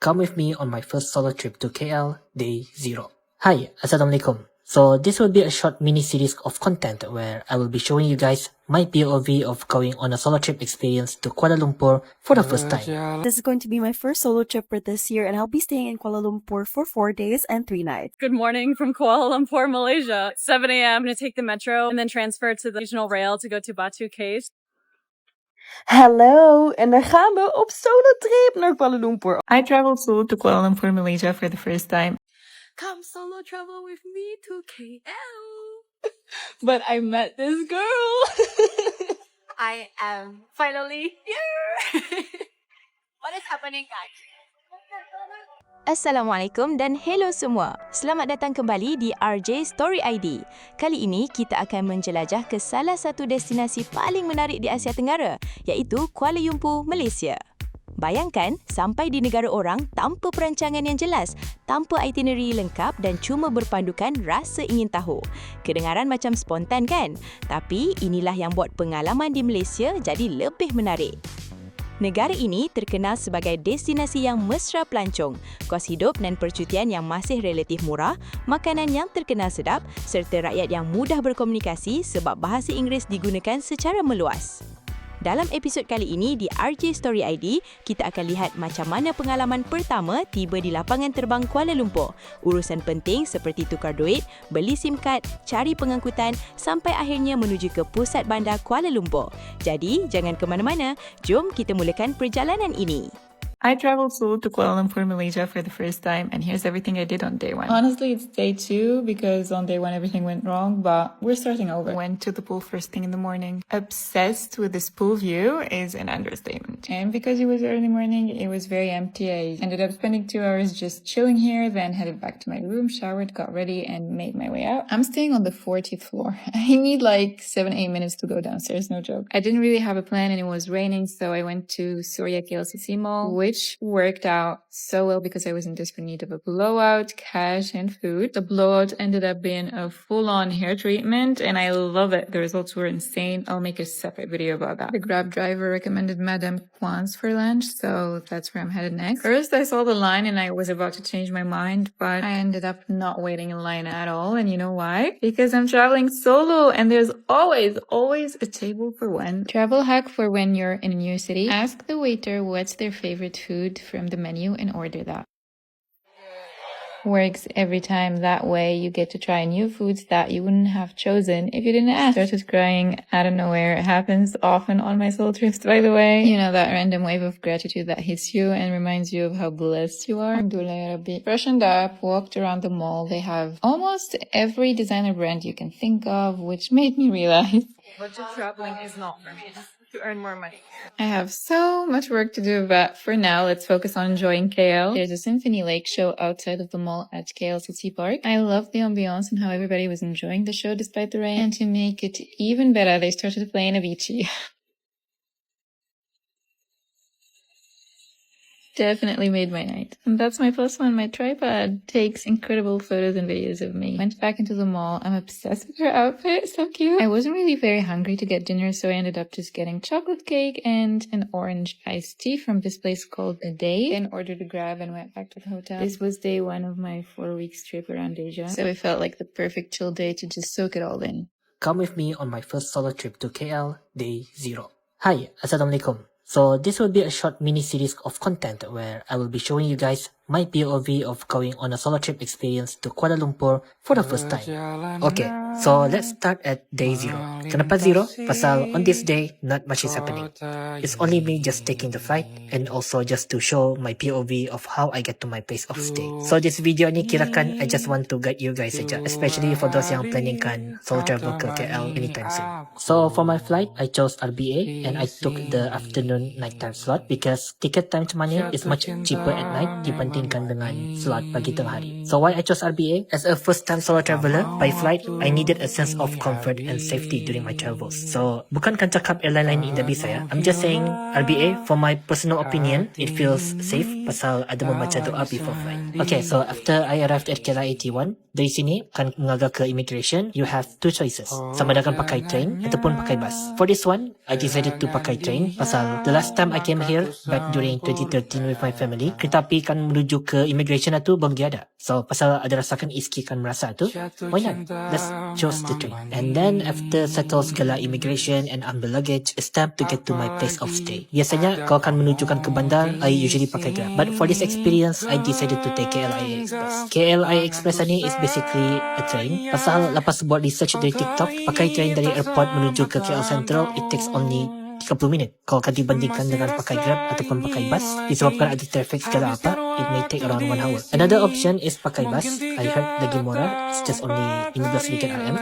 Come with me on my first solo trip to KL, day 0. Hi, Assalamualaikum. So this will be a short mini series of content where I will be showing you guys my POV of going on a solo trip experience to Kuala Lumpur for the first time. This is going to be my first solo trip for this year, and I'll be staying in Kuala Lumpur for 4 days and 3 nights. Good morning from Kuala Lumpur, Malaysia. 7 a.m. I'm going to take the metro and then transfer to the regional rail to go to Batu Caves. Hello, en daar gaan we op solo trip naar Kuala Lumpur. I traveled solo to Kuala Lumpur, Malaysia for the first time. Come solo travel with me to KL. But I met this girl. I am finally here. What is happening, guys? Assalamualaikum dan hello semua. Selamat datang kembali di RJ Story ID. Kali ini kita akan menjelajah ke salah satu destinasi paling menarik di Asia Tenggara, iaitu Kuala Lumpur, Malaysia. Bayangkan sampai di negara orang tanpa perancangan yang jelas, tanpa itinerary lengkap dan cuma berpandukan rasa ingin tahu. Kedengaran macam spontan kan? Tapi inilah yang buat pengalaman di Malaysia jadi lebih menarik. Negara ini terkenal sebagai destinasi yang mesra pelancong, kos hidup dan percutian yang masih relatif murah, makanan yang terkenal sedap serta rakyat yang mudah berkomunikasi sebab bahasa Inggeris digunakan secara meluas. Dalam episod kali ini di RJ Story ID, kita akan lihat macam mana pengalaman pertama tiba di lapangan terbang Kuala Lumpur, urusan penting seperti tukar duit, beli SIM card, cari pengangkutan sampai akhirnya menuju ke pusat bandar Kuala Lumpur. Jadi, jangan ke mana-mana, jom kita mulakan perjalanan ini. I traveled solo to Kuala Lumpur, Malaysia for the first time, and here's everything I did on day 1. Honestly, it's day 2 because on day 1 everything went wrong, but we're starting over. Went to the pool first thing in the morning. Obsessed with this pool view is an understatement. And because it was early morning, it was very empty. I ended up spending 2 hours just chilling here, then headed back to my room, showered, got ready, and made my way out. I'm staying on the 40th floor. I need like 7-8 minutes to go downstairs, no joke. I didn't really have a plan and it was raining, so I went to Surya KLCC Mall, which worked out so well because I was in desperate need of a blowout, cash, and food. The blowout ended up being a full-on hair treatment, and I love it. The results were insane. I'll make a separate video about that. The Grab driver recommended Madame Kwan's for lunch, so that's where I'm headed next. First, I saw the line and I was about to change my mind, but I ended up not waiting in line at all. And you know why? Because I'm traveling solo, and there's always a table for one. Travel hack for when you're in a new city. Ask the waiter what's their favorite food from the menu and order that. Works every time. That way you get to try new foods that you wouldn't have chosen if you didn't ask. Started crying out of nowhere. It happens often on my solo trips, by the way. You know, that random wave of gratitude that hits you and reminds you of how blessed you are. Alhamdulillah ya Rabbi. Freshened up, walked around the mall. They have almost every designer brand you can think of, which made me realize Budget traveling is not for me. To earn more money. I have so much work to do, but for now, let's focus on enjoying KL. There's a Symphony Lake show outside of the mall at KLCC Park. I love the ambiance and how everybody was enjoying the show despite the rain. And to make it even better, they started playing Avicii. Definitely made my night. And that's my plus one. My tripod takes incredible photos and videos of me. Went back into the mall. I'm obsessed with her outfit. So cute. I wasn't really very hungry to get dinner, so I ended up just getting chocolate cake and an orange iced tea from this place called A Day. Then ordered a Grab and went back to the hotel. This was day 1 of my 4 weeks trip around Asia. So it felt like the perfect chill day to just soak it all in. Come with me on my first solo trip to KL, day 0. Hi, Assalamualaikum. So this will be a short mini series of content where I will be showing you guys my POV of going on a solo trip experience to Kuala Lumpur for the first time. Okay, so let's start at day 0. Kenapa 0? Pasal on this day, not much is happening. It's only me just taking the flight and also just to show my POV of how I get to my place of stay. So this video ni kirakan I just want to guide you guys saja, especially for those yang planning kan solo travel ke KL anytime soon. So for my flight, I chose RBA and I took the afternoon nighttime slot because ticket time money is much cheaper at night dibanding dibandingkan dengan slot pagi tengah hari. So why I chose RBA? As a first time solo traveler by flight, I needed a sense of comfort and safety during my travels. So bukankan cakap airline lain indah saya. I'm just saying RBA, for my personal opinion, it feels safe pasal ada membaca doa before flight. Okay, so after I arrived at KLIA 81, dari sini akan mengagar ke immigration. You have two choices, sama ada akan pakai train ataupun pakai bus. For this one, I decided to pakai train pasal the last time I came here back during 2013 with my family, kereta api kan menuju ke immigration tu belum ada. So pasal ada rasakan Iski kan merasa tu, why not? Let's choose the train. And then after settle segala immigration and ambil luggage, it's time to get to my place of stay. Biasanya kalau akan menujukan ke bandar, I usually pakai Grab. But for this experience, I decided to take KLIA Express. KLIA Express ni is basically a train. Pasal lepas buat research dari TikTok, pakai train dari airport menuju ke KL Central, it takes only 30 minit. Kalau akan dibandingkan dengan pakai Grab ataupun pakai bus, disebabkan ada traffic segala apa, it may take around 1 hour. Another option is pakai bus. I heard lagi murah, it's just only 15 ringgit RM.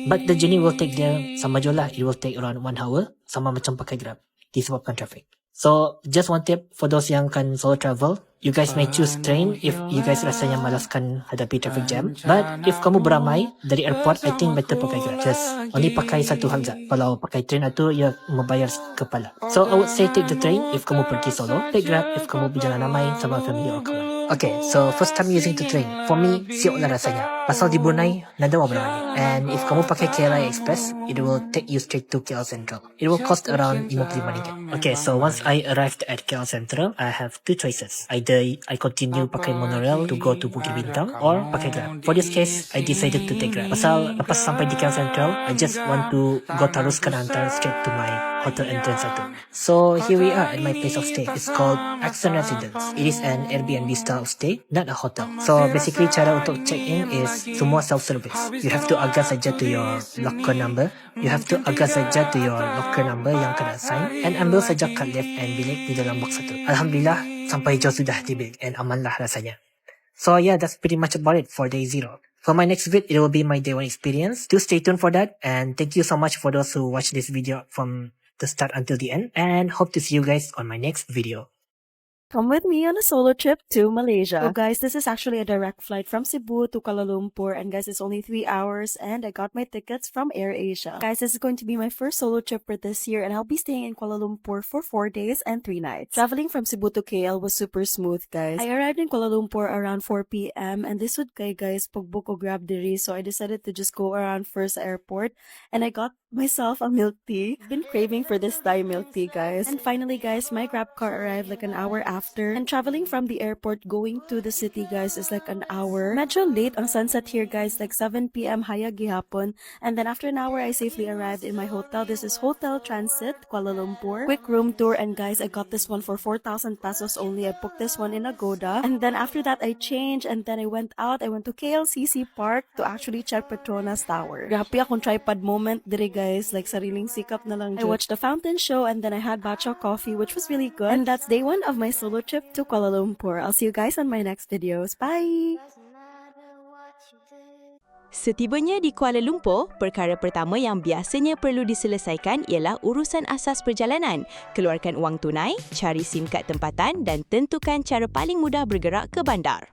But the journey will take there sama je lah, it will take around 1 hour, sama macam pakai Grab, disebabkan traffic. So, just one tip for those yang kan solo travel, you guys may choose train if you guys rasanya malaskan hadapi traffic jam. But if kamu beramai dari airport, I think better pakai Grab. Just only pakai satu harga. Kalau pakai train itu, ya membayar kepala. So, I would say take the train if kamu pergi solo. Take Grab if kamu berjalan ramai sama family or kawan. Okay, so first time using the train. For me, siok lah rasanya. Pasal di Brunei, nada mau berani. And if kamu pakai KLIA Express, it will take you straight to KL Central. It will cost around 55 ringgit. Okay, so once I arrived at KL Central, I have two choices. Either I continue pakai monorail to go to Bukit Bintang or pakai Grab. For this case, I decided to take Grab. Pasal lepas sampai di KL Central, I just want to go teruskan hantar straight to my hotel entrance satu. So here we are at my place of stay. It's called Accent Residence. It is an Airbnb style of stay, not a hotel. So basically cara untuk check in is semua self-service. You have to agak saja to your locker number. You have to agak saja to your locker number yang kena assign and ambil saja kad left and bilik di dalam box satu. Alhamdulillah, sampai jauh sudah di bilik and amanlah rasanya. So yeah, that's pretty much about it for day 0. For my next vid, it will be my day 1 experience. Do stay tuned for that, and thank you so much for those who watch this video from the start until the end, and hope to see you guys on my next video. Come with me on a solo trip to Malaysia. So guys, this is actually a direct flight from Cebu to Kuala Lumpur, and guys, it's only 3 hours and I got my tickets from AirAsia. Guys, this is going to be my first solo trip for this year, and I'll be staying in Kuala Lumpur for 4 days and 3 nights. Traveling from Cebu to KL was super smooth, guys. I arrived in Kuala Lumpur around 4 p.m. and this would guys pagbook o grab diri, so I decided to just go around first airport and I got myself a milk tea. I've been craving for this Thai milk tea, guys. And finally, guys, my grab car arrived like an hour after. And traveling from the airport going to the city, guys, is like an hour. Medyo late ang sunset here, guys, like 7 p.m. hayag gihapon. And then after an hour, I safely arrived in my hotel. This is Hotel Transit, Kuala Lumpur. Quick room tour, and guys, I got this one for 4,000 pesos only. I booked this one in Agoda. And then after that, I changed and then I went out. I went to KLCC Park to actually check Petronas Tower. Grabe akong tripod moment dire, guys, like sariling sikap na lang. I watched the fountain show and then I had matcha coffee, which was really good. And that's day 1 of my solo trip to Kuala Lumpur. I'll see you guys on my next videos. Bye! Setibanya di Kuala Lumpur, perkara pertama yang biasanya perlu diselesaikan ialah urusan asas perjalanan. Keluarkan wang tunai, cari SIM kad tempatan dan tentukan cara paling mudah bergerak ke bandar.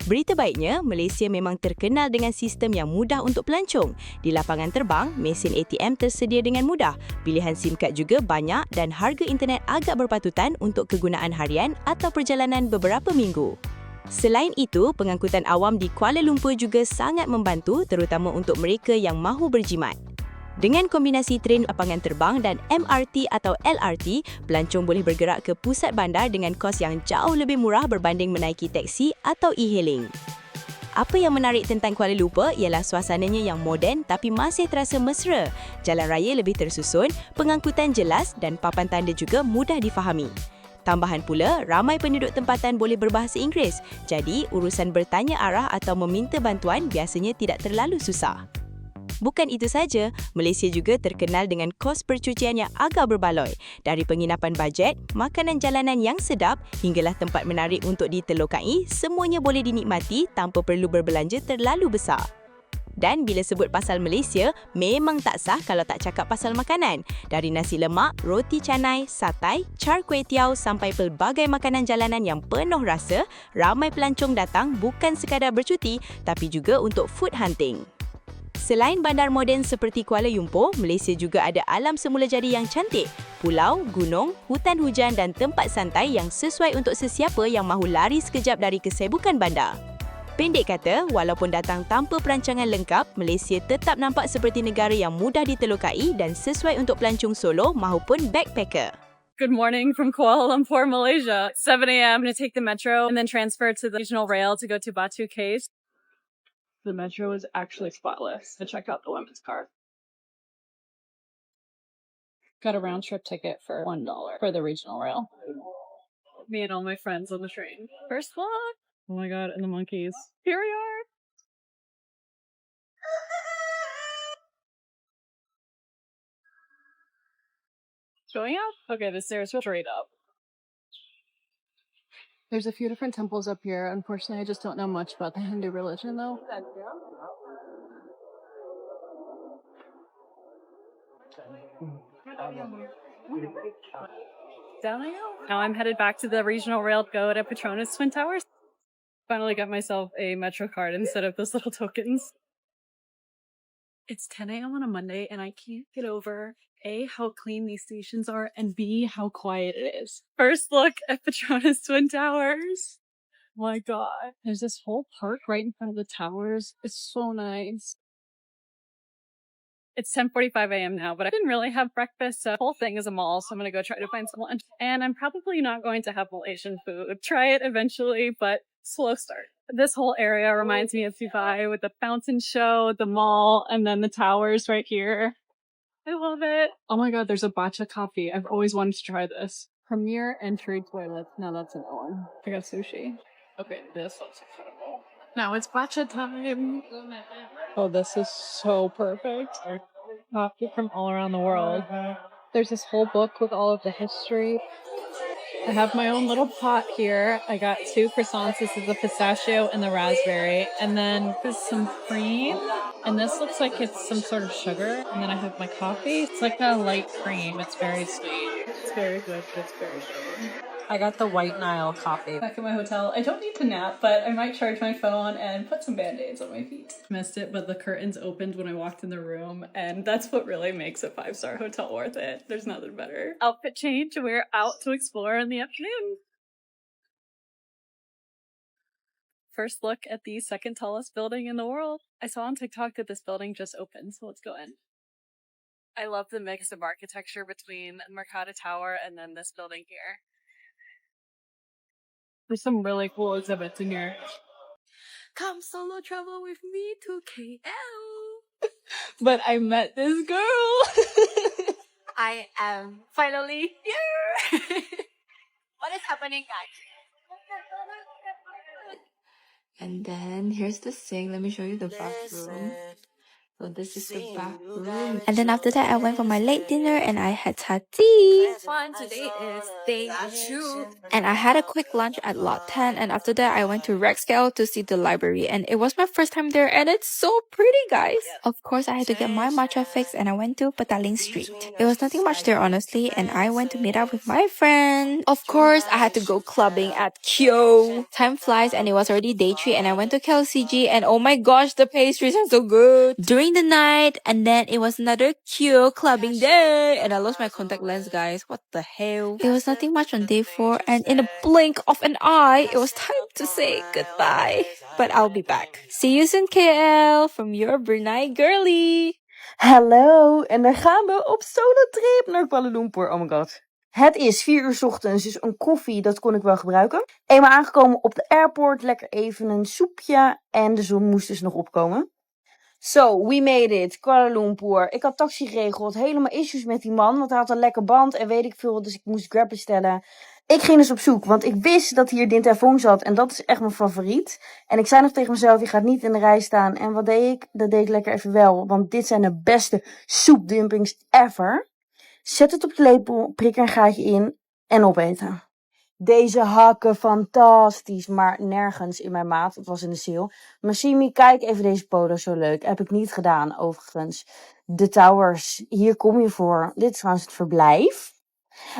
Berita baiknya, Malaysia memang terkenal dengan sistem yang mudah untuk pelancong. Di lapangan terbang, mesin ATM tersedia dengan mudah, pilihan SIM kad juga banyak dan harga internet agak berpatutan untuk kegunaan harian atau perjalanan beberapa minggu. Selain itu, pengangkutan awam di Kuala Lumpur juga sangat membantu, terutama untuk mereka yang mahu berjimat. Dengan kombinasi train lapangan terbang dan MRT atau LRT, pelancong boleh bergerak ke pusat bandar dengan kos yang jauh lebih murah berbanding menaiki teksi atau e-hailing. Apa yang menarik tentang Kuala Lumpur ialah suasananya yang moden tapi masih terasa mesra. Jalan raya lebih tersusun, pengangkutan jelas dan papan tanda juga mudah difahami. Tambahan pula, ramai penduduk tempatan boleh berbahasa Inggeris, jadi urusan bertanya arah atau meminta bantuan biasanya tidak terlalu susah. Bukan itu saja, Malaysia juga terkenal dengan kos percucian yang agak berbaloi. Dari penginapan bajet, makanan jalanan yang sedap, hinggalah tempat menarik untuk ditelokai, semuanya boleh dinikmati tanpa perlu berbelanja terlalu besar. Dan bila sebut pasal Malaysia, memang tak sah kalau tak cakap pasal makanan. Dari nasi lemak, roti canai, satai, char kway teow sampai pelbagai makanan jalanan yang penuh rasa, ramai pelancong datang bukan sekadar bercuti tapi juga untuk food hunting. Selain bandar moden seperti Kuala Lumpur, Malaysia juga ada alam semula jadi yang cantik. Pulau, gunung, hutan hujan dan tempat santai yang sesuai untuk sesiapa yang mahu lari sekejap dari kesibukan bandar. Pendek kata, walaupun datang tanpa perancangan lengkap, Malaysia tetap nampak seperti negara yang mudah ditelukai dan sesuai untuk pelancong solo maupun backpacker. Good morning from Kuala Lumpur, Malaysia. 7 a.m. I'm going to take the metro and then transfer to the regional rail to go to Batu Caves. The metro is actually spotless. I checked out the women's car. Got a round trip ticket for $1 for the regional rail. Me and all my friends on the train. First vlog. Oh my god, and the monkeys. Here we are. Going up? Okay, the stairs go straight up. There's a few different temples up here. Unfortunately, I just don't know much about the Hindu religion, though. Down I go. Now I'm headed back to the regional rail to go to Petronas Twin Towers. Finally got myself a Metro card instead of those little tokens. It's 10 a.m. on a Monday, and I can't get over A, how clean these stations are, and B, how quiet it is. First look at Petronas Twin Towers. Oh my god. There's this whole park right in front of the towers. It's so nice. It's 10:45 a.m. now, but I didn't really have breakfast, so the whole thing is a mall, so I'm gonna go try to find some lunch. And I'm probably not going to have Malaysian food. Try it eventually, but slow start. This whole area reminds me of Dubai with the fountain show, the mall, and then the towers right here. I love it. Oh my god, there's a matcha coffee. I've always wanted to try this. Premier entry toilet. Now that's a no one. I got sushi. Okay, this looks incredible. Now it's matcha time. Oh, this is so perfect. Coffee from all around the world. There's this whole book with all of the history. I have my own little pot here. I got 2 croissants. This is the pistachio and the raspberry. And then there's some cream. And this looks like it's some sort of sugar. And then I have my coffee. It's like a light cream. It's very sweet. It's very good. It's very good. I got the White Nile coffee. Back at my hotel. I don't need to nap, but I might charge my phone and put some band-aids on my feet. Missed it, but the curtains opened when I walked in the room, and that's what really makes a 5-star hotel worth it. There's nothing better. Outfit change, and we're out to explore in the afternoon. First look at the second tallest building in the world. I saw on TikTok that this building just opened, so let's go in. I love the mix of architecture between Mercado Tower and then this building here. There's some really cool exhibits in here. Come solo travel with me to KL. But I met this girl. I am finally here. What is happening, guys? And then here's the sink. Let me show you the bathroom. So this is the bathroom. And then after that, I went for my late dinner and I had tea. Fun. Today is day 2. And I had a quick lunch at Lot 10. And after that, I went to Rexcale to see the library. And it was my first time there and it's so pretty, guys. Of course, I had to get my matcha fix and I went to Petaling Street. It was nothing much there, honestly. And I went to meet up with my friend. Of course, I had to go clubbing at Kyo. Time flies and it was already day 3 and I went to KLCG. And oh my gosh, the pastries are so good. During the night, and then it was another Kyo clubbing day, and I lost my contact lens, guys. What the hell? It was nothing much on day 4, and in a blink of an eye, it was time to say goodbye. But I'll be back. See you soon, KL, from your Brunei girly. Hallo, en daar gaan we op solo trip naar Kuala Lumpur. Oh my god. Het is 4 uur 's ochtends, dus een koffie, dat kon ik wel gebruiken. Eenmaal aangekomen op de airport, lekker even een soepje en de zon moest dus nog opkomen. So, we made it, Kuala Lumpur. Ik had taxi geregeld, helemaal issues met die man, want hij had een lekker band en weet ik veel, dus ik moest Grab bestellen. Ik ging dus op zoek, want ik wist dat hier Din Tai Fung zat en dat is echt mijn favoriet. En ik zei nog tegen mezelf, je gaat niet in de rij staan. En wat deed ik? Dat deed ik lekker even wel, want dit zijn de beste soepdumplings ever. Zet het op de lepel, prik er een gaatje in en opeten. Deze hakken, fantastisch, maar nergens in mijn maat. Het was in de sale. Massimi, kijk even deze polo, zo leuk. Heb ik niet gedaan, overigens. De Towers, hier kom je voor. Dit is trouwens het verblijf.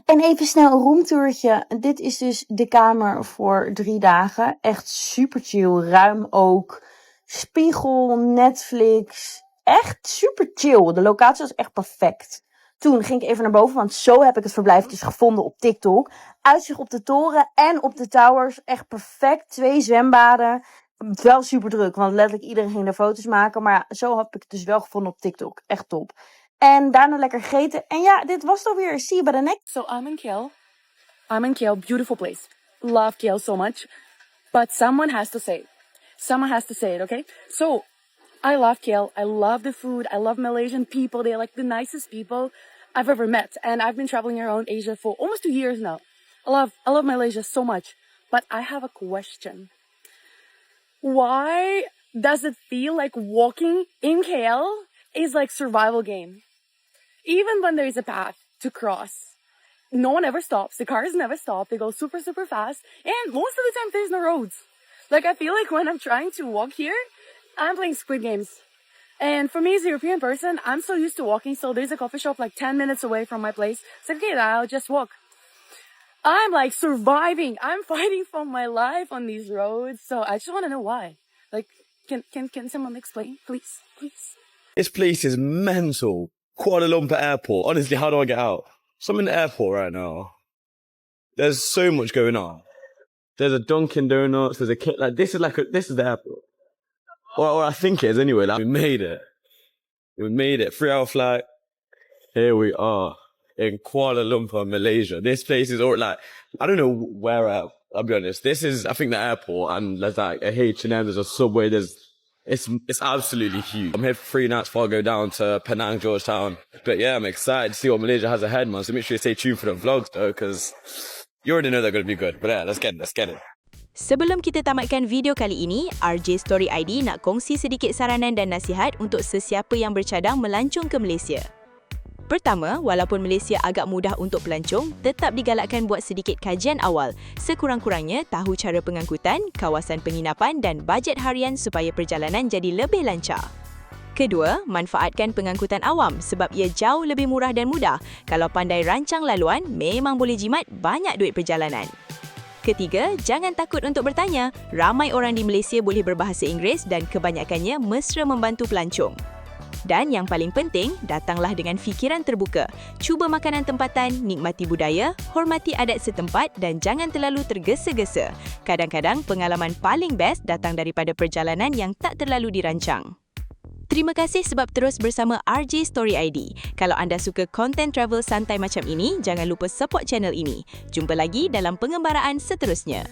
En even snel een roomtourtje. Dit is dus de kamer voor 3 dagen. Echt super chill, ruim ook. Spiegel, Netflix. Echt super chill. De locatie was echt perfect. Toen ging ik even naar boven, want zo heb ik het verblijf dus gevonden op TikTok. Uitzicht op de toren en op de towers. Echt perfect. 2 zwembaden. Wel super druk, want letterlijk iedereen ging daar foto's maken. Maar ja, zo heb ik het dus wel gevonden op TikTok. Echt top. En daarna lekker gegeten. En ja, dit was het alweer. See you by the next. So I'm in Kiel. Beautiful place. Love Kiel so much. But someone has to say it. Someone has to say it, okay? So, I love Kiel. I love the food. I love Malaysian people. They're like the nicest people I've ever met. And I've been traveling around Asia for almost 2 years now. I love Malaysia so much. But I have a question. Why does it feel like walking in KL is like survival game? Even when there is a path to cross, no one ever stops. The cars never stop. They go super, super fast. And most of the time, there's no roads. Like, I feel like when I'm trying to walk here, I'm playing Squid Games. And for me as a European person, I'm so used to walking. So there's a coffee shop like 10 minutes away from my place. It's like, okay, I'll just walk. I'm like surviving. I'm fighting for my life on these roads. So I just want to know why. Like, can someone explain, please? Please. This place is mental. Kuala Lumpur Airport. Honestly, how do I get out? So I'm in the airport right now. There's so much going on. There's a Dunkin' Donuts. There's a like this is the airport, or I think it is anyway. Like we made it. 3-hour flight. Here we are in Kuala Lumpur, Malaysia. This place is all like I don't know where I'll be honest. This is I think the airport, and there's like a H&M. There's a Subway. It's absolutely huge. I'm here for 3 nights before I go down to Penang, Georgetown. But yeah, I'm excited to see what Malaysia has ahead, man. So make sure you stay tuned for the vlogs, though, because you already know they're going to be good. But yeah, let's get it. Sebelum kita tamatkan video kali ini, RJ Story ID nak kongsi sedikit saranan dan nasihat untuk sesiapa yang bercadang melancong ke Malaysia. Pertama, walaupun Malaysia agak mudah untuk pelancong, tetap digalakkan buat sedikit kajian awal. Sekurang-kurangnya tahu cara pengangkutan, kawasan penginapan dan bajet harian supaya perjalanan jadi lebih lancar. Kedua, manfaatkan pengangkutan awam sebab ia jauh lebih murah dan mudah. Kalau pandai rancang laluan, memang boleh jimat banyak duit perjalanan. Ketiga, jangan takut untuk bertanya. Ramai orang di Malaysia boleh berbahasa Inggeris dan kebanyakannya mesra membantu pelancong. Dan yang paling penting, datanglah dengan fikiran terbuka. Cuba makanan tempatan, nikmati budaya, hormati adat setempat dan jangan terlalu tergesa-gesa. Kadang-kadang pengalaman paling best datang daripada perjalanan yang tak terlalu dirancang. Terima kasih sebab terus bersama RJ Story ID. Kalau anda suka konten travel santai macam ini, jangan lupa support channel ini. Jumpa lagi dalam pengembaraan seterusnya.